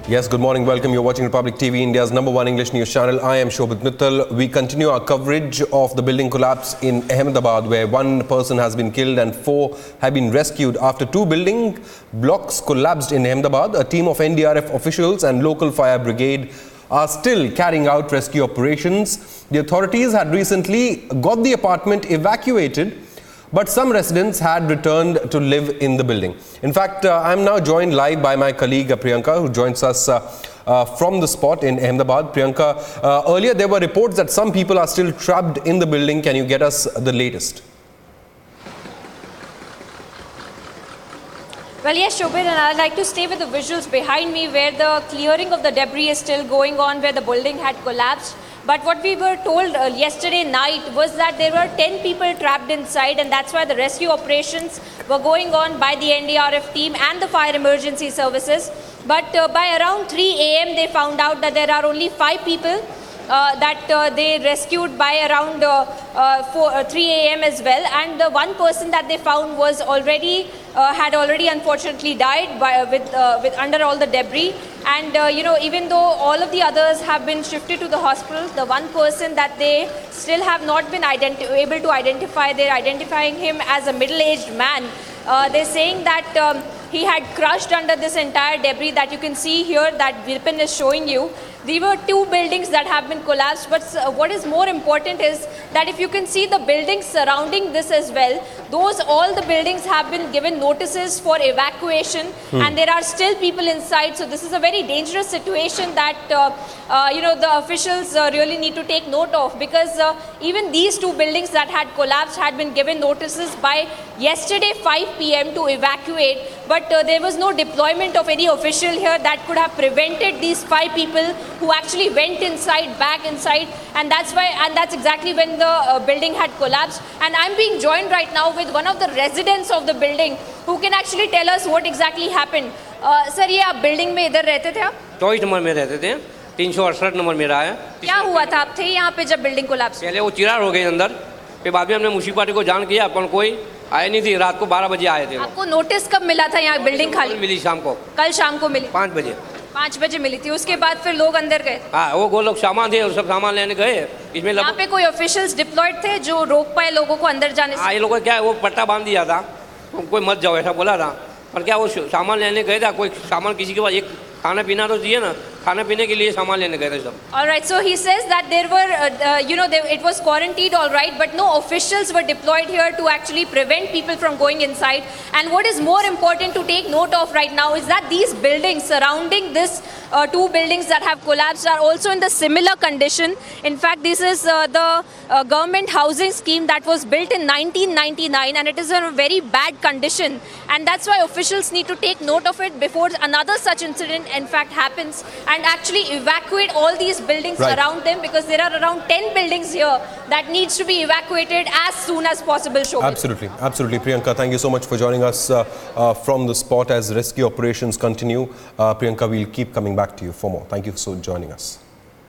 Yes, good morning. Welcome. You're watching Republic TV, India's #1 English news channel. I am Shobhit Mittal. We continue our coverage of the building collapse in Ahmedabad, where one person has been killed and 4 have been rescued after 2 building blocks collapsed in Ahmedabad. A team of NDRF officials and local fire brigade are still carrying out rescue operations. The authorities had recently got the apartment evacuated, but some residents had returned to live in the building. In fact, I'm now joined live by my colleague Priyanka, who joins us from the spot in Ahmedabad. Priyanka, earlier there were reports that some people are still trapped in the building. Can you get us the latest? Well, yes, Shobhit, and I'd like to stay with the visuals behind me where the clearing of the debris is still going on, where the building had collapsed. But what we were told yesterday night was that there were 10 people trapped inside, and that's why the rescue operations were going on by the NDRF team and the fire emergency services. But by around 3 a.m. they found out that there are only 5 people that they rescued by around 3 a.m. as well, and the one person that they found was had already unfortunately died with under all the debris. And even though all of the others have been shifted to the hospital, the one person that they still have not been able to identify, they're identifying him as a middle-aged man. They're saying that he had crushed under this entire debris that you can see here, that Vipin is showing you. There were 2 buildings that have been collapsed, but what is more important is that if you can see the buildings surrounding this as well, all the buildings have been given notices for evacuation, and there are still people inside. So this is a very dangerous situation that the officials really need to take note of, because even these 2 buildings that had collapsed had been given notices by yesterday 5 p.m. to evacuate, but there was no deployment of any official here that could have prevented these 5 people who actually went back inside, and that's exactly when the building had collapsed. And I'm being joined right now with one of the residents of the building who can actually tell us what exactly happened. Sir, ये आप building में इधर रहते थे आप? 24 number में रहते थे, 368 नंबर मेरा है। क्या हुआ था, आप थे यहाँ पे जब बिल्डिंग कोलैप्स? पहले वो चिरार हो गई अंदर, फिर बाद में हमने म्युनिसिपैलिटी को जान किया, पर कोई आए नहीं थी। रात को 12 बजे आए थे। आपको नोटिस कब मिला था यहाँ बिल्डिंग खाली? मिली शाम को। कल शाम को मिली? 5 बजे। 5 बजे मिली थी। उसके बाद फिर लोग अंदर गए? हाँ, वो लोग सामान थे, सब सामान लेने गए। इसमें यहाँ पे कोई ऑफिशियल्स डिप्लॉयड थे जो रोक पाए लोगों को अंदर जाने से? हाँ, ये लोगों को क्या है, वो पट्टा बांध दिया था, कोई मत जाओ ऐसा बोला था, पर क्या वो सामान लेने गए था, कोई सामान किसी के पास एक खाना पीना तो चाहिए ना, खाने पीने के लिए सामान लेने गए थे सब। All right, so he says that there were, it was quarantined, all right, but no officials were deployed here to actually prevent people from going inside. And what is more important to take note of right now is that these buildings surrounding this 2 buildings that have collapsed are also in the similar condition. In fact, this is the government housing scheme that was built in 1999, and it is in a very bad condition. And that's why officials need to take note of it before another such incident in fact happens, and actually evacuate all these buildings around them, because there are around 10 buildings here that needs to be evacuated as soon as possible. Shobhit. Absolutely, absolutely. Priyanka, thank you so much for joining us from the spot as rescue operations continue. Priyanka, we'll keep coming back to you for more. Thank you for joining us.